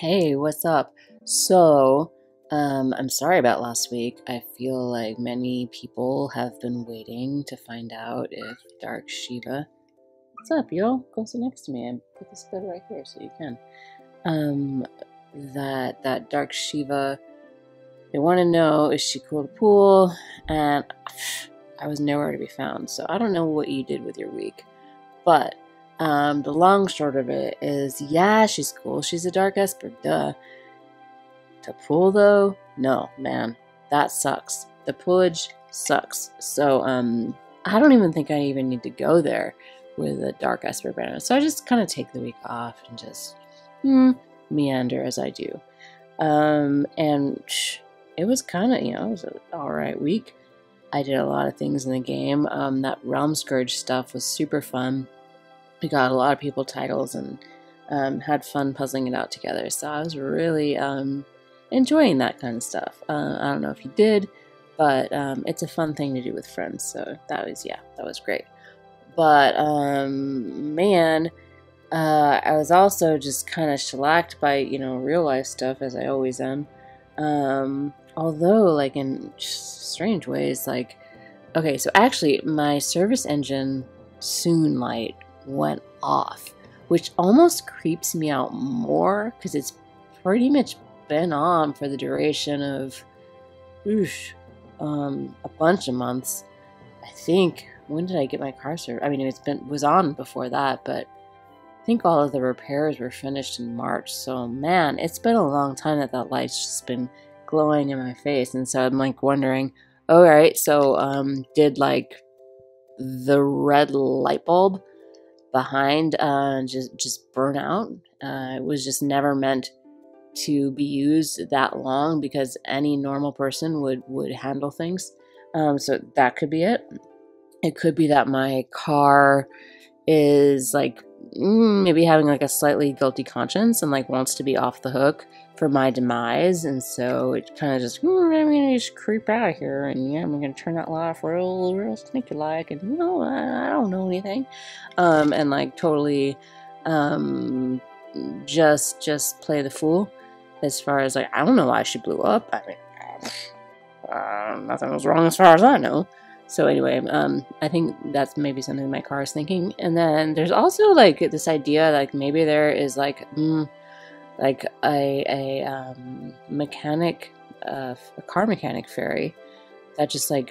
Hey, what's up? So, I'm sorry about last week. I feel like many people have been waiting to find out if Dark Shiva. What's up, yo? Go sit next to me and put this bed right here so you can. Um, that Dark Shiva. They want to know, is she cool to pool? And I was nowhere to be found. So I don't know what you did with your week, but the long short of it is, yeah, she's cool. She's a dark esper, duh. To pool though, no, man, that sucks. The poolage sucks. So I don't even think I even need to go there with a dark esper banner. So I just kind of take the week off and just meander as I do. And it was kind of, it was an alright week. I did a lot of things in the game. That Realm Scourge stuff was super fun. We got a lot of people titles and had fun puzzling it out together. So I was really enjoying that kind of stuff. I don't know if you did, but it's a fun thing to do with friends. So that was great. But man, I was also just kind of shellacked by real life stuff, as I always am. Although, like, in strange ways, like, okay, so actually my service engine soon light went off, which almost creeps me out more because it's pretty much been on for the duration of a bunch of months. I think, when did I get my car serviced? I mean, it was on before that, but I think all of the repairs were finished in March. So man, it's been a long time that light's just been glowing in my face. And so I'm like wondering, all right, so did like the red light bulb behind just burn out? It was just never meant to be used that long because any normal person would handle things. So that could be it. It could be that my car is like maybe having like a slightly guilty conscience and like wants to be off the hook for my demise, and so it kind of just I'm gonna just creep out of here, and yeah, I'm gonna turn that light off real sneaky like, and I don't know anything, and like totally just play the fool as far as like I don't know why she blew up. I mean, nothing was wrong as far as I know. So anyway, I think that's maybe something my car is thinking. And then there's also like this idea like maybe there is like a mechanic, a car mechanic fairy that just like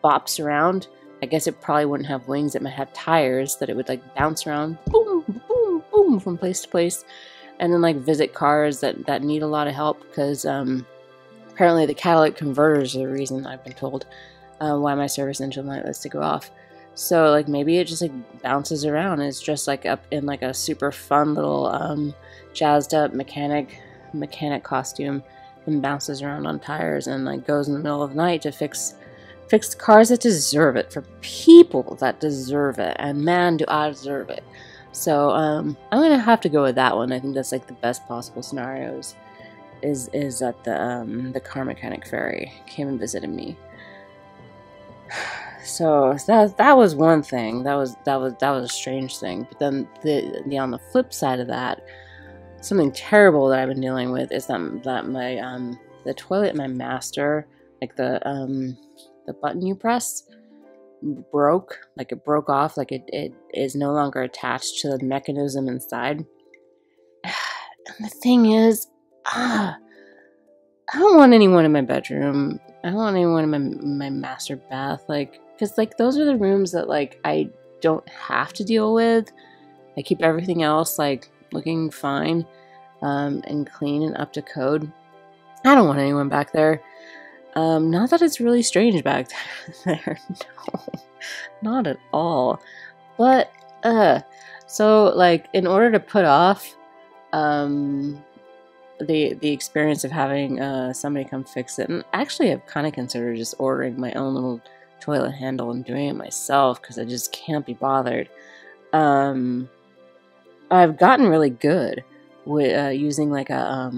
bops around. I guess it probably wouldn't have wings. It might have tires that it would like bounce around, boom, boom, boom, from place to place, and then like visit cars that need a lot of help because apparently the catalytic converters are the reason, I've been told, why my service engine light likes to go off. So like maybe it just like bounces around. It's just like up in like a super fun little jazzed up mechanic costume and bounces around on tires and like goes in the middle of the night to fix cars that deserve it, for people that deserve it, and man, do I deserve it. So I'm gonna have to go with that one. I think that's like the best possible scenarios. Is that the car mechanic fairy came and visited me. So that was one thing. That was a strange thing. But then the on the flip side of that, something terrible that I've been dealing with is that my the toilet in my master, like the button you press, broke. Like it broke off. Like it is no longer attached to the mechanism inside. And the thing is, I don't want anyone in my bedroom. I don't want anyone in my master bath, like, because like those are the rooms that like I don't have to deal with. I keep everything else like looking fine, and clean and up to code. I don't want anyone back there. Not that it's really strange back there. No, not at all. But so like in order to put off the experience of having somebody come fix it, and actually I've kind of considered just ordering my own little toilet handle and doing it myself because I just can't be bothered. I've gotten really good with using like a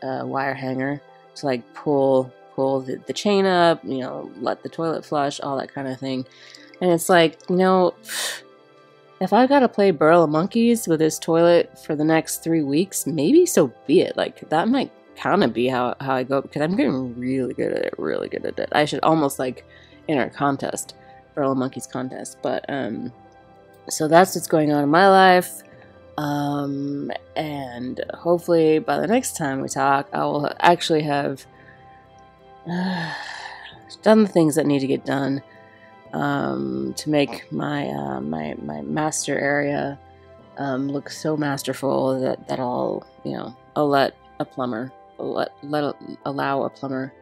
wire hanger to like pull the chain up, let the toilet flush, all that kind of thing. And it's like, if I gotta play Burrow of Monkeys with this toilet for the next 3 weeks, maybe so be it. Like, that might kind of be how I go, because I'm getting really good at it, I should almost, like, enter a contest, Burrow of Monkeys contest. But, so that's what's going on in my life. And hopefully by the next time we talk, I will actually have done the things that need to get done to make my my master area look so masterful that I'll let a plumber allow a plumber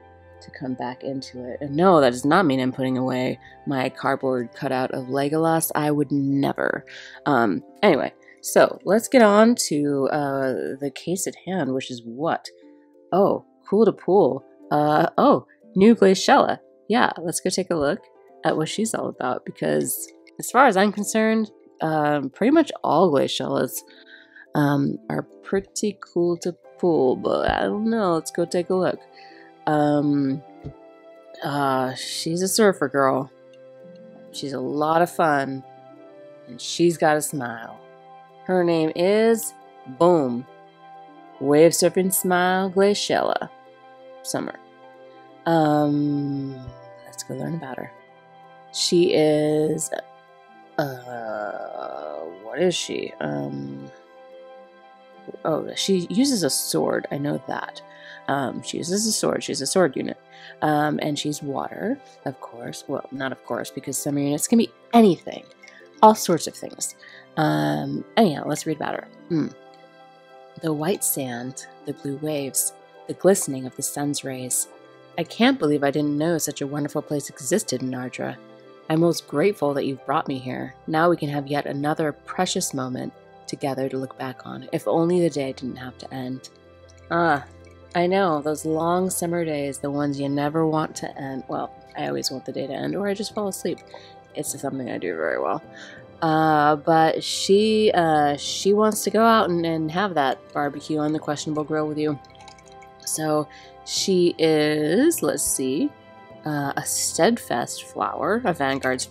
to come back into it. And no, that does not mean I'm putting away my cardboard cutout of Legolas. I would never. Anyway, so let's get on to the case at hand, which is what? Oh, cool to pool. Oh, new Glaciella. Yeah, let's go take a look at what she's all about, because as far as I'm concerned, pretty much all Glaciellas are pretty cool to pool, but I don't know. Let's go take a look. She's a surfer girl. She's a lot of fun, and she's got a smile. Her name is, boom, Wave Surfing Smile Glaciella Summer. Let's go learn about her. She is, what is she? Oh, she uses a sword. I know that. She uses a sword. She's a sword unit. And she's water, of course. Well, not of course, because summer units can be anything. All sorts of things. Anyhow, let's read about her. The white sand, the blue waves, the glistening of the sun's rays. I can't believe I didn't know such a wonderful place existed in Ardra. I'm most grateful that you've brought me here. Now we can have yet another precious moment together to look back on, if only the day didn't have to end. I know, those long summer days, the ones you never want to end. Well, I always want the day to end, or I just fall asleep. It's something I do very well. But she wants to go out and have that barbecue on the questionable grill with you. So she is, let's see, a steadfast flower, a Vanguard's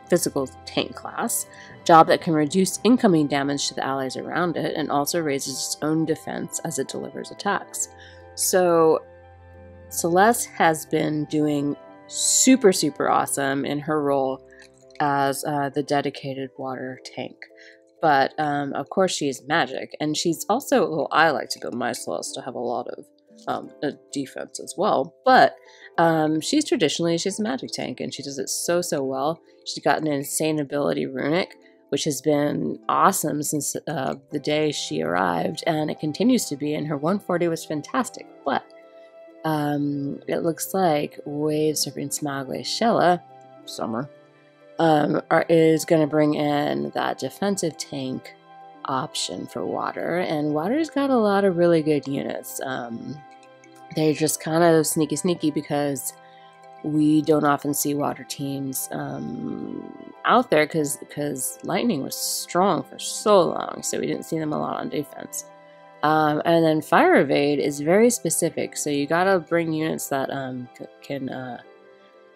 physical tank class, job that can reduce incoming damage to the allies around it and also raises its own defense as it delivers attacks. So Celeste has been doing super awesome in her role as the dedicated water tank. But of course she's magic, and she's also, well, I like to build my Celeste to have a lot of defense as well, but she's a magic tank, and she does it so well. She's got an insane ability, Runic, which has been awesome since the day she arrived, and it continues to be, and her 140 was fantastic. But it looks like Wave Surfing Smile Glaciella Summer is going to bring in that defensive tank option for water, and water's got a lot of really good units. They're just kind of sneaky because we don't often see water teams out there because lightning was strong for so long, so we didn't see them a lot on defense. And then fire evade is very specific, so you gotta bring units that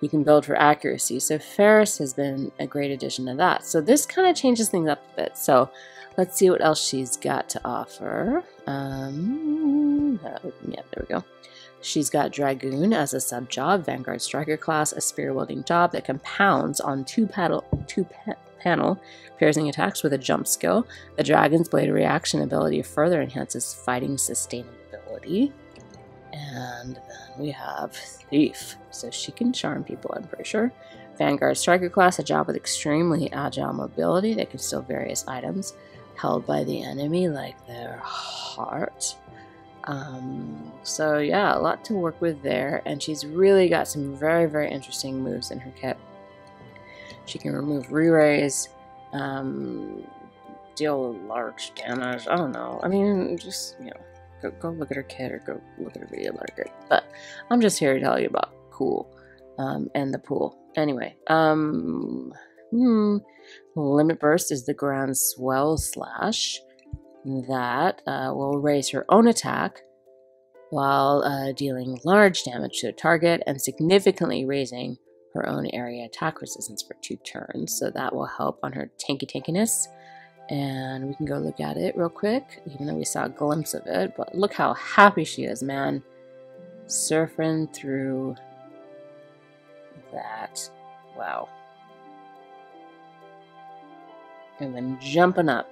you can build for accuracy. So Ferris has been a great addition to that. So this kind of changes things up a bit. So let's see what else she's got to offer. Yeah, there we go. She's got Dragoon as a sub-job, Vanguard Striker class, a spear-wielding job that compounds on two-panel piercing attacks with a jump skill. The Dragon's Blade reaction ability further enhances fighting sustainability. And then we have Thief, so she can charm people, I'm pretty sure. Vanguard Striker class, a job with extremely agile mobility that can steal various items held by the enemy, like their heart. So yeah, a lot to work with there, and she's really got some very interesting moves in her kit. She can remove re-raise, deal large damage. I don't know. I mean, just, go look at her kit or go look at her video about her kit. But I'm just here to tell you about cool, and the pool. Anyway, Limit Burst is the Grand Swell Slash that will raise her own attack while dealing large damage to a target and significantly raising her own area attack resistance for 2 turns, so that will help on her tankiness. And we can go look at it real quick, even though we saw a glimpse of it. But look how happy she is, man. Surfing through that. Wow. And then jumping up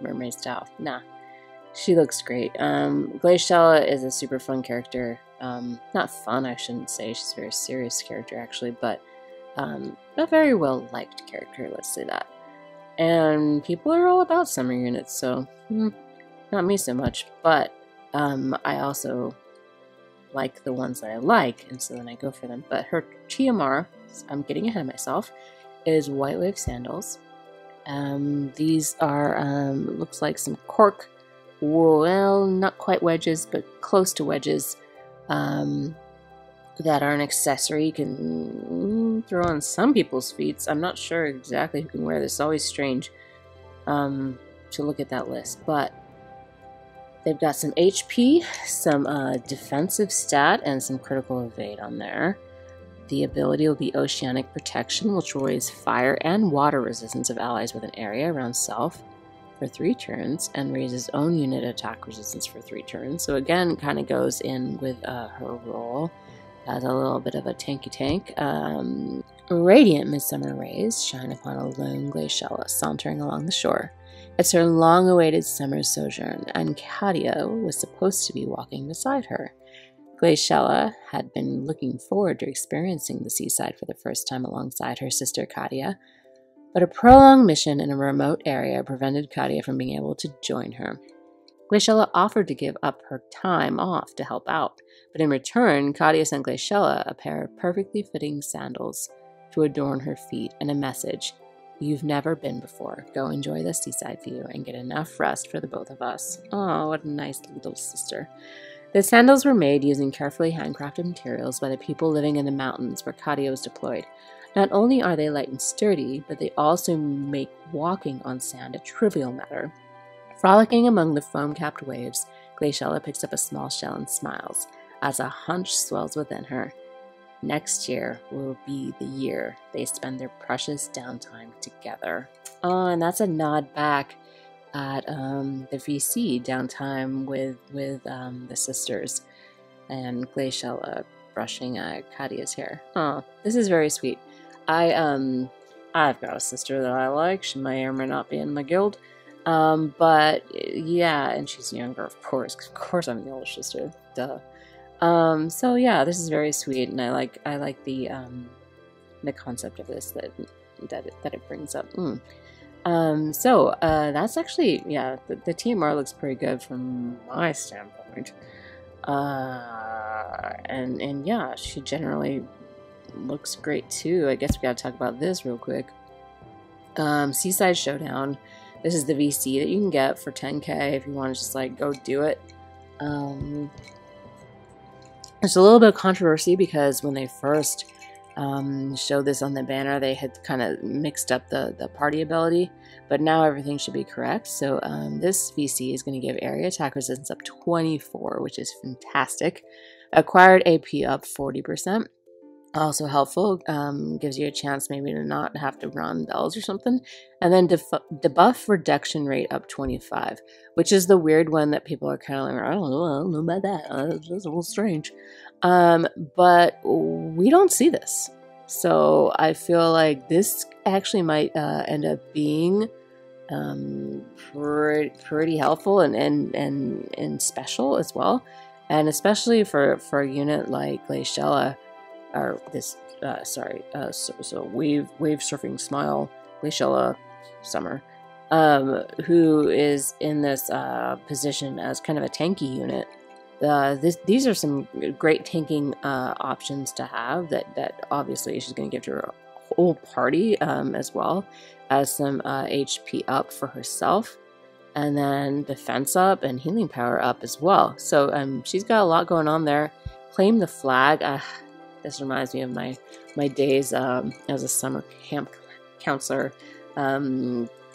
mermaid style. Nah, she looks great. Glaciella is a super fun character. Not fun, I shouldn't say. She's a very serious character, actually, but a very well liked character, let's say that. And people are all about summer units, so not me so much. But I also like the ones that I like, and so then I go for them. But her TMR, I'm getting ahead of myself, is White Wave Sandals. These are, looks like some cork, well, not quite wedges, but close to wedges, that are an accessory you can throw on some people's feet. I'm not sure exactly who can wear this. It's always strange to look at that list, but they've got some HP, some defensive stat, and some critical evade on there. The ability will be Oceanic Protection, which will raise fire and water resistance of allies with an area around self for 3 turns, and raises own unit attack resistance for 3 turns. So again, kind of goes in with her role as a little bit of a tanky tank. Radiant Midsummer Rays shine upon a lone Glaciella sauntering along the shore. It's her long-awaited summer sojourn, and Katia was supposed to be walking beside her. Glaciella had been looking forward to experiencing the seaside for the first time alongside her sister Katia, but a prolonged mission in a remote area prevented Katia from being able to join her. Glaciella offered to give up her time off to help out, but in return, Katia sent Glaciella a pair of perfectly fitting sandals to adorn her feet and a message: "You've never been before. Go enjoy the seaside view and get enough rest for the both of us." Oh, what a nice little sister. The sandals were made using carefully handcrafted materials by the people living in the mountains where Katia was deployed. Not only are they light and sturdy, but they also make walking on sand a trivial matter. Frolicking among the foam-capped waves, Glaciella picks up a small shell and smiles as a hunch swells within her. Next year will be the year they spend their precious downtime together. Oh, and that's a nod back at the VC downtime with the sisters, and Glaciella brushing Katia's hair. Oh, this is very sweet. I've got a sister that I like. She may or may not be in my guild. But yeah, and she's younger, of course. Of course I'm the older sister. Duh. So yeah, this is very sweet, and I like the concept of this that it brings up. So that's actually, yeah, the TMR looks pretty good from my standpoint. And yeah, she generally looks great too. I guess we gotta talk about this real quick. Seaside Showdown. This is the VC that you can get for 10k if you want to just like go do it. There's a little bit of controversy because when they first showed this on the banner, they had kind of mixed up the party ability, but now everything should be correct. So this VC is going to give area attack resistance up 24, which is fantastic. Acquired AP up 40%. Also helpful, gives you a chance maybe to not have to run bells or something. And then debuff reduction rate up 25, which is the weird one that people are kind of like, I don't know about that. That's a little strange. But we don't see this. So I feel like this actually might end up being pretty helpful and special as well. And especially for a unit like Glaciella, or this, so wave surfing smile, Glaciella Summer, who is in this position as kind of a tanky unit. These are some great tanking options to have that obviously she's going to give to her whole party, as well as some HP up for herself, and then defense up and healing power up as well. So she's got a lot going on there. Claim the flag. This reminds me of my days as a summer camp counselor,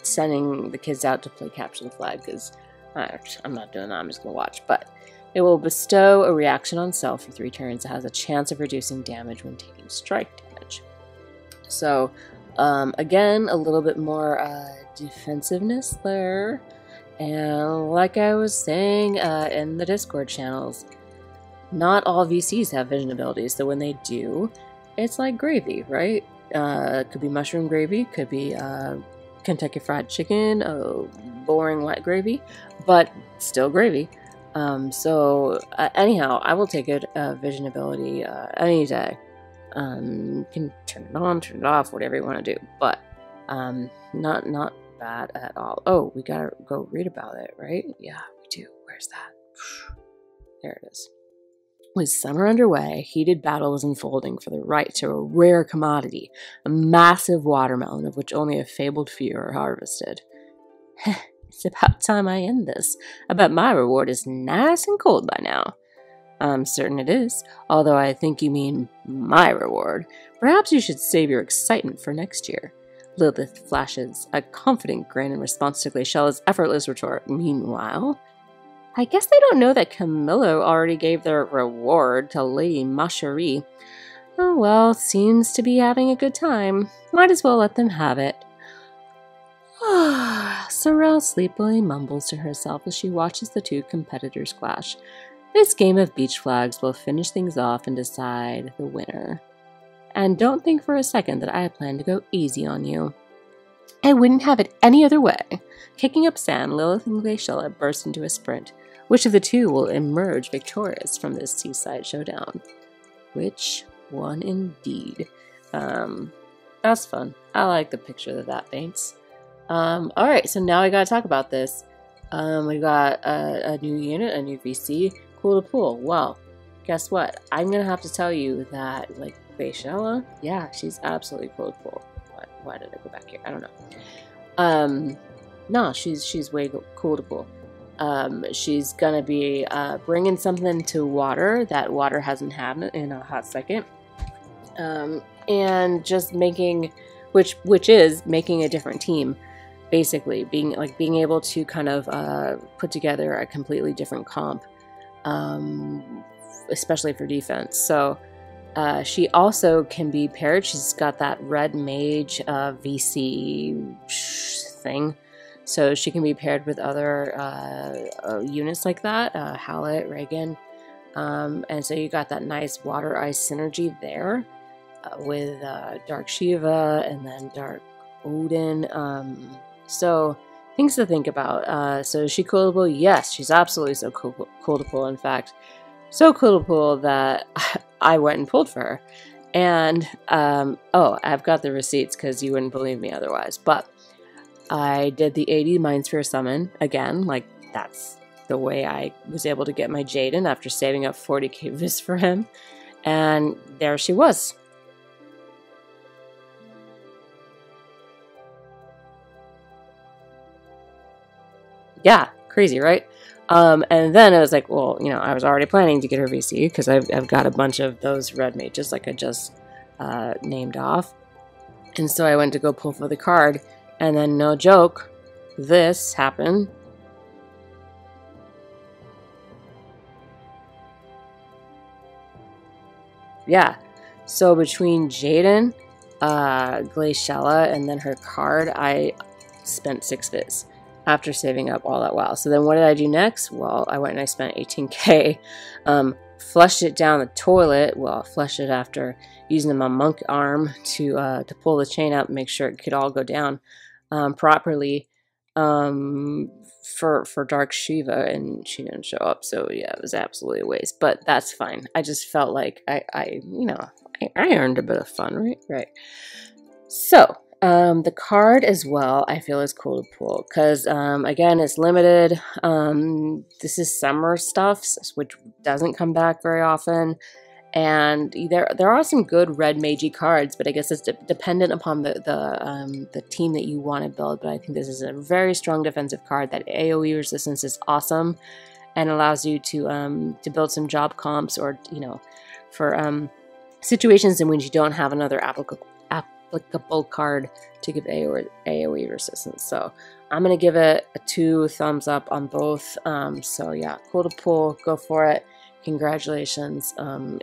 sending the kids out to play capture the flag, because I'm not doing that. I'm just going to watch. But It will bestow a reaction on self for 3 turns. It has a chance of reducing damage when taking strike damage. So, again, a little bit more defensiveness there. And like I was saying in the Discord channels, not all VCs have vision abilities. So when they do, it's like gravy, right? Could be mushroom gravy, could be Kentucky Fried Chicken, boring wet gravy, but still gravy. Anyhow, I will take it, vision ability any day. You can turn it on, turn it off, whatever you want to do, but not bad at all. Oh, we gotta go read about it, right? Yeah, we do. Where's that? There it is. With summer underway, a heated battle was unfolding for the right to a rare commodity, a massive watermelon of which only a fabled few are harvested. It's about time I end this. I bet my reward is nice and cold by now. I'm certain it is, although I think you mean my reward. Perhaps you should save your excitement for next year. Lilith flashes a confident grin in response to Glacia's effortless retort. Meanwhile, I guess they don't know that Camillo already gave their reward to Lady Macherie. Oh well, seems to be having a good time. Might as well let them have it. Sorrel sleepily mumbles to herself as she watches the 2 competitors clash. This game of beach flags will finish things off and decide the winner. And don't think for a second that I plan to go easy on you. I wouldn't have it any other way. Kicking up sand, Lilith and Glaciella burst into a sprint. Which of the 2 will emerge victorious from this seaside showdown? Which one indeed? That's fun. I like the picture that paints. Alright, so now we gotta talk about this. We got a new unit, a new VC. Cool to pull. Well, guess what? I'm gonna have to tell you that, like, Glaciella, yeah, she's absolutely cool to pull. Why did I go back here? I don't know. No, she's way cool to pull. She's gonna be bringing something to water that water hasn't had in a hot second, and just making, which is making a different team, basically being able to kind of put together a completely different comp, especially for defense. So. She also can be paired. She's got that red mage VC thing. So she can be paired with other units like that. Hallett, Reagan. And so you got that nice water ice synergy there with Dark Shiva and then Dark Odin. So things to think about. So is she cool to pull? Yes, she's absolutely so cool to pull. In fact, so cool to pull that I went and pulled for her. And, oh, I've got the receipts because you wouldn't believe me otherwise. But I did the 80 Mind Sphere summon again. Like, that's the way I was able to get my Jaden after saving up 40k vis for him. And there she was. Yeah, crazy, right? And then I was like, well, you know, I was already planning to get her VC because I've got a bunch of those red mages like I just named off. And so I went to go pull for the card, and then no joke, this happened. Yeah, so between Jaden, Glaciella, and then her card, I spent 6 viz after saving up all that while. So then what did I do next? Well, I went and I spent 18k, flushed it down the toilet. Well, flushed it after using my monk arm to pull the chain out and make sure it could all go down properly for Dark Shiva, and she didn't show up. So yeah, it was absolutely a waste, but that's fine. I just felt like I earned a bit of fun, right? Right. So, the card as well, I feel is cool to pull because, again, it's limited. This is summer stuff, which doesn't come back very often. And there are some good red magey cards, but I guess it's dependent upon the team that you want to build. But I think this is a very strong defensive card. That AoE resistance is awesome and allows you to build some job comps, or, you know, for situations in which you don't have another applicable card to give AoE resistance. So I'm going to give it a 2 thumbs up on both. So yeah, cool to pull. Go for it. Congratulations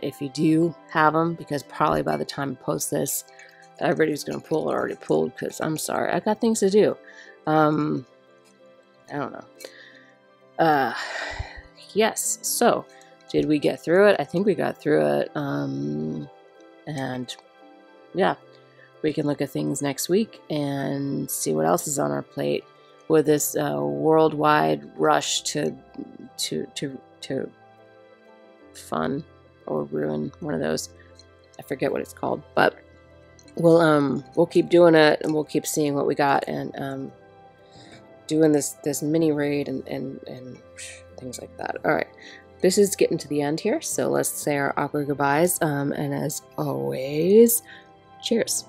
if you do have them, because probably by the time I post this, everybody's going to pull or already pulled, because I'm sorry, I got things to do. I don't know. Yes, so did we get through it? I think we got through it. And yeah, we can look at things next week and see what else is on our plate with this worldwide rush to fun or ruin, one of those. I forget what it's called, but we'll keep doing it, and we'll keep seeing what we got, and doing this mini raid and things like that. All right, this is getting to the end here, so let's say our awkward goodbyes, and as always, cheers.